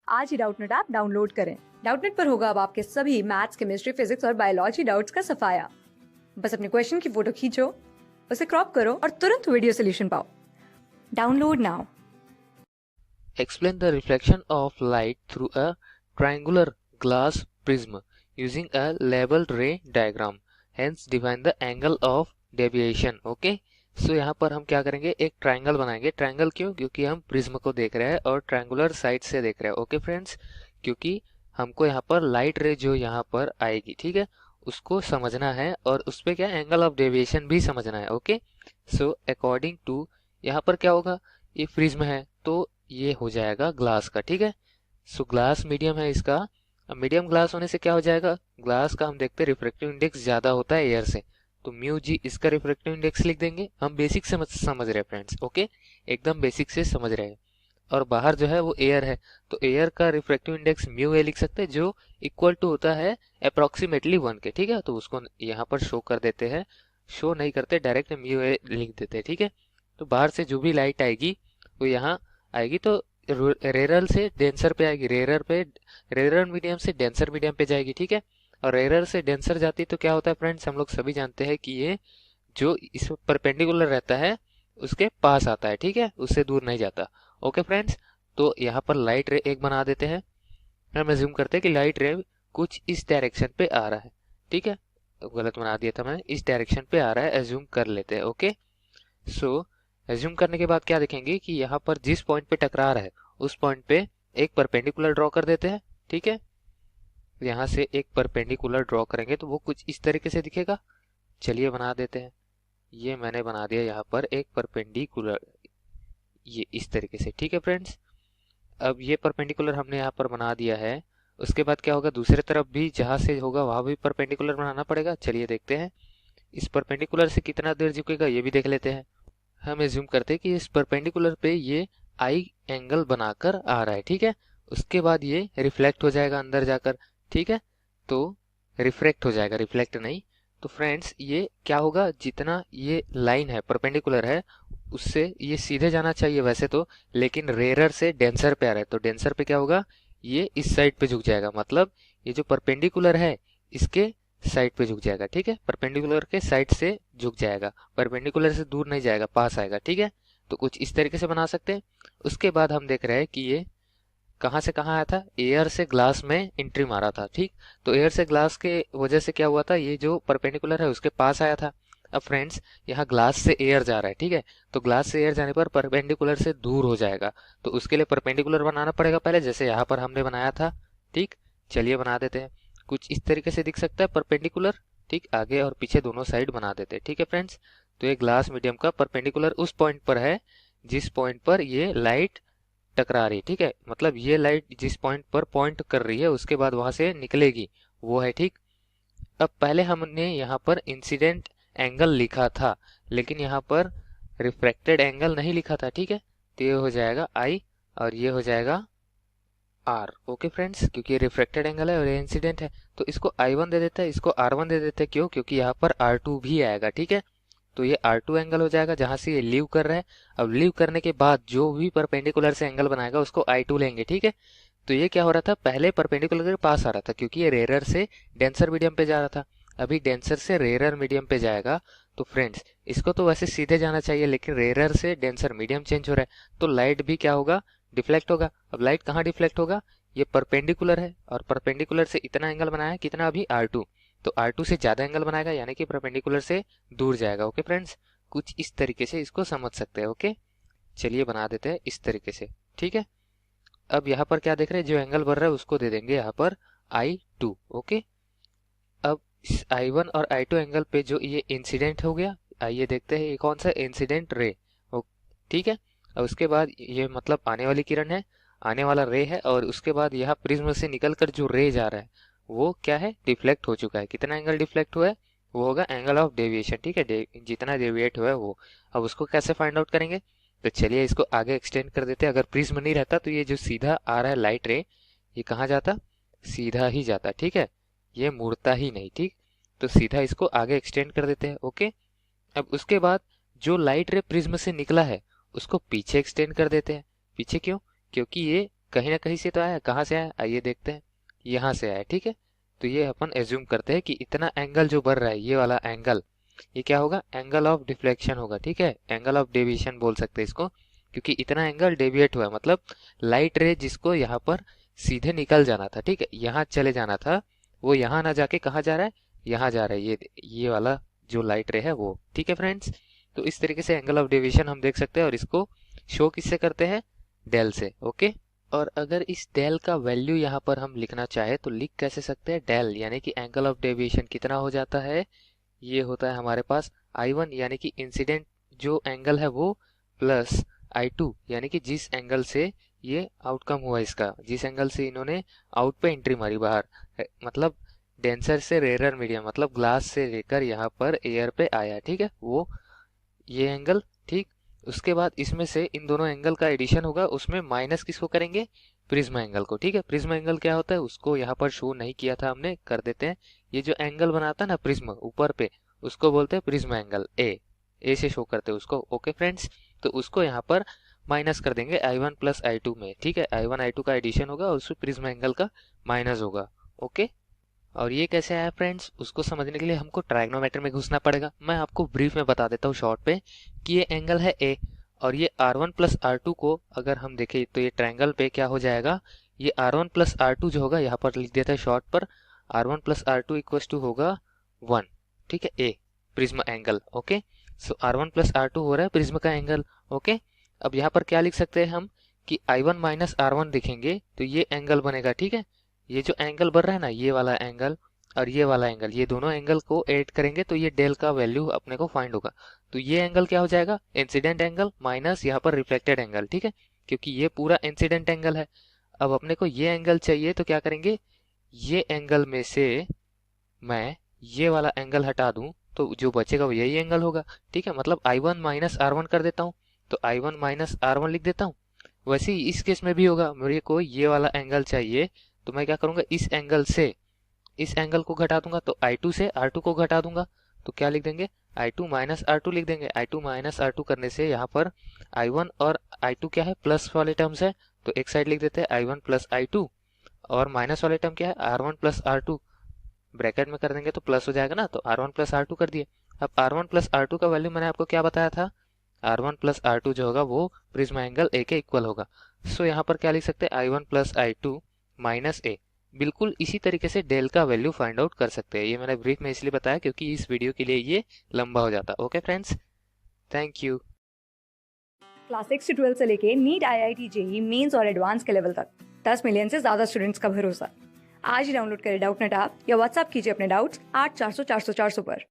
आज ही Doubtnut app download करें। Doubtnut पर होगा अब आपके सभी मैथ्स, केमिस्ट्री, फिजिक्स और बायोलॉजी डाउट्स का सफाया। बस अपने क्वेश्चन की फोटो खींचो, उसे क्रॉप करो और तुरंत वीडियो सोल्यूशन पाओ। Download now. Explain the reflection of light through a triangular glass prism using a labeled ray diagram. Hence define the angle of deviation. Okay? So यहाँ पर हम क्या करेंगे, एक ट्राइंगल बनाएंगे। ट्राइंगल क्यों? क्योंकि हम प्रिज्म को देख रहे हैं और ट्राइंगुलर साइड से देख रहे हैं। ओके फ्रेंड्स, क्योंकि हमको यहाँ पर लाइट रे जो यहाँ पर आएगी, ठीक है, उसको समझना है और उस पर क्या एंगल ऑफ डेविएशन भी समझना है। ओके, सो अकॉर्डिंग टू यहाँ पर क्या होगा, ये प्रिज्म है तो ये हो जाएगा ग्लास का, ठीक है। सो ग्लास मीडियम है इसका। अब मीडियम ग्लास होने से क्या हो जाएगा, ग्लास का हम देखते हैं रिफ्रैक्टिव इंडेक्स ज्यादा होता है एयर से, तो म्यू जी इसका रिफ्रैक्टिव इंडेक्स लिख देंगे। हम बेसिक से समझ रहे हैं फ्रेंड्स, ओके, एकदम बेसिक से समझ रहे हैं। और बाहर जो है वो एयर है, तो एयर का रिफ्रैक्टिव इंडेक्स म्यू ए लिख सकते हैं, जो इक्वल टू होता है अप्रोक्सीमेटली 1 के, ठीक है। तो उसको यहाँ पर शो कर देते हैं, शो नहीं करते, डायरेक्ट म्यू ए लिख देते हैं, ठीक है। तो बाहर से जो भी लाइट आएगी वो यहाँ आएगी, तो रेरर से डेंसर पे आएगी, रेरर मीडियम से डेंसर मीडियम पे जाएगी, ठीक है। और रेरर से डेंसर जाती तो क्या होता है फ्रेंड्स, हम लोग सभी जानते हैं कि ये जो इस परपेंडिकुलर रहता है उसके पास आता है, ठीक है, उससे दूर नहीं जाता। ओके फ्रेंड्स, तो यहाँ पर लाइट रे एक बना देते हैं। हम एज्यूम करते हैं कि लाइट रे कुछ इस डायरेक्शन पे आ रहा है, ठीक है, गलत बना दिया था मैंने, इस डायरेक्शन पे आ रहा है, एज्यूम कर लेते हैं। ओके, सो एज्यूम करने के बाद क्या देखेंगे कि यहाँ पर जिस पॉइंट पे टकरा रहा है उस पॉइंट पे एक परपेंडिकुलर ड्रॉ कर देते हैं, ठीक है। यहाँ से एक परपेंडिकुलर ड्रॉ करेंगे तो वो कुछ इस तरीके से दिखेगा। चलिए बना देते हैं। ये मैंने बना दिया यहाँ पर एक परपेंडिकुलर, ये इस तरीके से, ठीक है फ्रेंड्स। अब ये परपेंडिकुलर हमने यहाँ पर बना दिया है। उसके बाद क्या होगा, दूसरी तरफ भी जहाँ से होगा वहां भी परपेंडिकुलर बनाना पड़ेगा। चलिए देखते हैं इस परपेंडिकुलर से कितना देर झुकेगा, ये भी देख लेते हैं। हम एज्यूम करते हैं कि इस परपेंडिकुलर पे ये आई एंगल बनाकर आ रहा है, ठीक है। उसके बाद ये रिफ्लेक्ट हो जाएगा अंदर जाकर, ठीक है, तो रिफ्लेक्ट हो जाएगा, रिफ्लेक्ट नहीं। तो फ्रेंड्स ये क्या होगा, जितना ये लाइन है परपेंडिकुलर है उससे ये सीधे जाना चाहिए वैसे तो, लेकिन रेरर से डेंसर पे आ रहा है, तो डेंसर पे क्या होगा, ये इस साइड पे झुक जाएगा, मतलब ये जो परपेंडिकुलर है इसके साइड पे झुक जाएगा, ठीक है, परपेंडिकुलर के साइड से झुक जाएगा, परपेंडिकुलर से दूर नहीं जाएगा, पास आएगा, ठीक है। तो कुछ इस तरीके से बना सकते हैं। उसके बाद हम देख रहे हैं कि ये कहाँ से कहाँ आया था, एयर से ग्लास में एंट्री मारा था, ठीक। तो एयर से ग्लास के वजह से क्या हुआ था, ये जो परपेंडिकुलर है उसके पास आया था। अब फ्रेंड्स यहाँ ग्लास से एयर जा रहा है, ठीक है, तो ग्लास से एयर जाने पर परपेंडिकुलर से दूर हो जाएगा, तो उसके लिए परपेंडिकुलर बनाना पड़ेगा पहले, जैसे यहाँ पर हमने बनाया था, ठीक। चलिए बना देते हैं। कुछ इस तरीके से दिख सकता है परपेंडिकुलर, ठीक, आगे और पीछे दोनों साइड बना देते हैं, ठीक है फ्रेंड्स। तो ये ग्लास मीडियम का परपेंडिकुलर उस पॉइंट पर है जिस पॉइंट पर ये लाइट टकरा रही है, ठीक है, मतलब ये लाइट जिस पॉइंट पर पॉइंट कर रही है उसके बाद वहां से निकलेगी, वो है, ठीक। अब पहले हमने यहाँ पर इंसिडेंट एंगल लिखा था, लेकिन यहाँ पर रिफ्रैक्टेड एंगल नहीं लिखा था, ठीक है। तो ये हो जाएगा आई और ये हो जाएगा आर। ओके फ्रेंड्स, क्योंकि ये रिफ्रैक्टेड एंगल है और ये इंसिडेंट है, तो इसको I1 दे देते हैं, इसको R1 दे देते हैं। क्यों? क्योंकि यहाँ पर R2 भी आएगा, ठीक है। तो ये R2 एंगल हो जाएगा जहां से ये लीव कर रहा है। अब लीव करने के बाद जो भी परपेंडिकुलर से एंगल बनाएगा उसको I2 लेंगे, ठीक है। तो ये क्या हो रहा था, पहले परपेंडिकुलर के पास आ रहा था क्योंकि ये रेरर से डेंसर मीडियम पे जा रहा था, अभी डेंसर से रेरर मीडियम पे जाएगा। तो फ्रेंड्स इसको तो वैसे सीधे जाना चाहिए, लेकिन रेरर से डेंसर मीडियम चेंज हो रहा है, तो लाइट भी क्या होगा, डिफ्लेक्ट होगा। अब लाइट कहाँ डिफ्लेक्ट होगा, ये परपेंडिकुलर है और परपेंडिकुलर से इतना एंगल बनाया है, कितना अभी R2, तो R2 से ज्यादा एंगल बनाएगा, यानी कि परपेंडिकुलर से दूर जाएगा। ओके फ्रेंड्स, कुछ इस तरीके से इसको समझ सकते हैं। ओके, चलिए बना देते हैं इस तरीके से, ठीक है। अब यहाँ पर क्या देख रहे हैं, जो एंगल बन रहा है उसको दे देंगे यहाँ पर I2। ओके, अब इस I1 और I2 एंगल पे जो ये इंसिडेंट हो गया, आइए देखते हैं ये कौन सा इंसिडेंट रे, ठीक है। और उसके बाद ये मतलब आने वाली किरण है, आने वाला रे है, और उसके बाद यहाँ प्रिज्म से निकलकर जो रे जा रहा है वो क्या है, डिफ्लेक्ट हो चुका है। कितना एंगल डिफ्लेक्ट हुआ है, वो होगा एंगल ऑफ डेविएशन, ठीक है, जितना डेविएट हुआ है वो। अब उसको कैसे फाइंड आउट करेंगे, तो चलिए इसको आगे एक्सटेंड कर देते हैं। अगर प्रिज्म नहीं रहता तो ये जो सीधा आ रहा है लाइट रे, ये कहाँ जाता, सीधा ही जाता, ठीक है, ये मुड़ता ही नहीं, ठीक। तो सीधा इसको आगे एक्सटेंड कर देते हैं। ओके, अब उसके बाद जो लाइट रे प्रिज्म से निकला है उसको पीछे एक्सटेंड कर देते हैं। पीछे क्यों, क्योंकि ये कहीं ना कहीं से तो आया, कहाँ से आया आइए देखते हैं, यहाँ से आया, ठीक है। तो ये अपन एज्यूम करते हैं कि इतना एंगल जो बढ़ रहा है, ये वाला एंगल, ये क्या होगा, एंगल ऑफ डिफ्लेक्शन होगा, ठीक है, एंगल ऑफ डेविएशन बोल सकते हैं इसको, क्योंकि इतना एंगल डेविएट हुआ है, मतलब लाइट रे जिसको यहाँ पर सीधे निकल जाना था, ठीक है, यहाँ चले जाना था, वो यहाँ ना जाके कहाँ जा रहा है, यहाँ जा रहा है, ये वाला जो लाइट रे है वो, ठीक है फ्रेंड्स। तो इस तरीके से एंगल ऑफ डेविएशन हम देख सकते हैं, और इसको शो किससे करते हैं, डेल से, ओके। और अगर इस डेल का वैल्यू यहाँ पर हम लिखना चाहे तो लिख कैसे सकते हैं, डेल यानी कि एंगल ऑफ डेविएशन कितना हो जाता है, ये होता है हमारे पास I1 यानी कि इंसिडेंट जो एंगल है वो, प्लस I2 यानी कि जिस एंगल से ये आउटकम हुआ इसका, जिस एंगल से इन्होंने आउट पे एंट्री मारी बाहर, मतलब डेंसर से रेयर मीडियम, मतलब ग्लास से लेकर यहाँ पर एयर पे आया, ठीक है, वो ये एंगल, ठीक। उसके बाद इसमें से इन दोनों एंगल का एडिशन होगा, उसमें माइनस किसको करेंगे, प्रिज्म एंगल को, ठीक है। प्रिज्म एंगल क्या होता है उसको यहाँ पर शो नहीं किया था हमने, कर देते हैं। ये जो एंगल बनाता है ना प्रिज्म ऊपर पे, उसको बोलते हैं प्रिज्म एंगल, ए से शो करते हैं उसको, ओके फ्रेंड्स। तो उसको यहाँ पर माइनस कर देंगे I1 प्लस I2 में, ठीक है, I1 I2 का एडिशन होगा और उसमें प्रिज्म एंगल का माइनस होगा, ओके। और ये कैसे आया फ्रेंड्स, उसको समझने के लिए हमको ट्राइग्नोमेट्री में घुसना पड़ेगा। मैं आपको ब्रीफ में बता देता हूँ शॉर्ट पे कि ये एंगल है ए, और ये R1 प्लस R2 को अगर हम देखें तो ये ट्रायंगल पे क्या हो जाएगा, ये R1 प्लस R2 जो होगा, यहाँ पर लिख देता है शॉर्ट पर, R1 plus R2 equals to होगा 1, ठीक है, ए प्रिज्म एंगल, ओके। सो R1 प्लस R2 हो रहा है प्रिज्म का एंगल, ओके। अब यहाँ पर क्या लिख सकते हैं हम कि I1 माइनस R1 लिखेंगे तो ये एंगल बनेगा, ठीक है। ये जो एंगल बन रहा है ना, ये वाला एंगल और ये वाला एंगल, ये दोनों एंगल को ऐड करेंगे तो ये डेल का वैल्यू अपने को फाइंड होगा। तो ये एंगल क्या हो जाएगा, इंसिडेंट एंगल माइनस यहाँ पर रिफ्लेक्टेड एंगल, ठीक है, क्योंकि ये पूरा इंसिडेंट एंगल है। अब अपने को ये एंगल चाहिए तो क्या करेंगे, ये एंगल में से मैं ये वाला एंगल हटा दूं तो जो बचेगा वो यही एंगल होगा, ठीक है। मतलब I1 माइनस R1 कर देता हूँ, तो I1 माइनस R1 लिख देता हूँ। वैसे ही इस केस में भी होगा, मेरे को ये वाला एंगल चाहिए तो मैं क्या करूंगा, इस एंगल से इस एंगल को घटा दूंगा, तो I2 से R2 को घटा दूंगा, तो क्या लिख देंगे, I2 माइनस R2 लिख देंगे। I2 माइनस R2 करने से यहाँ पर I1 और I2 क्या है, प्लस वाले टर्म्स है, तो एक साइड लिख देते हैं I1 प्लस I2, और माइनस वाले टर्म क्या है, R1 प्लस R2, ब्रैकेट में कर देंगे तो प्लस हो जाएगा ना, तो R1 प्लस R2 कर दिए। अब R1 प्लस R2 का वैल्यू मैंने आपको क्या बताया था, R1 प्लस R2 जो होगा वो प्रिज्म एंगल ए के इक्वल होगा। सो यहाँ पर क्या लिख सकते हैं, I1 प्लस I2 माइनस ए। बिल्कुल इसी तरीके से डेल का वैल्यू फाइंड आउट कर सकते हैं। ये मैंने ब्रीफ में इसलिए बताया क्योंकि इस वीडियो के लिए ये लंबा हो जाता। Okay friends, thank you. Class 6 से 12 से लेके नीट, IIT, JEE मेंस और एडवांस के लेवल तक 10 मिलियन से ज्यादा स्टूडेंट्स का भरोसा। आज ही डाउनलोड करें डाउटनेट ऐप या व्हाट्सएप कीजिए अपने डाउट्स 8400 400 400 पर।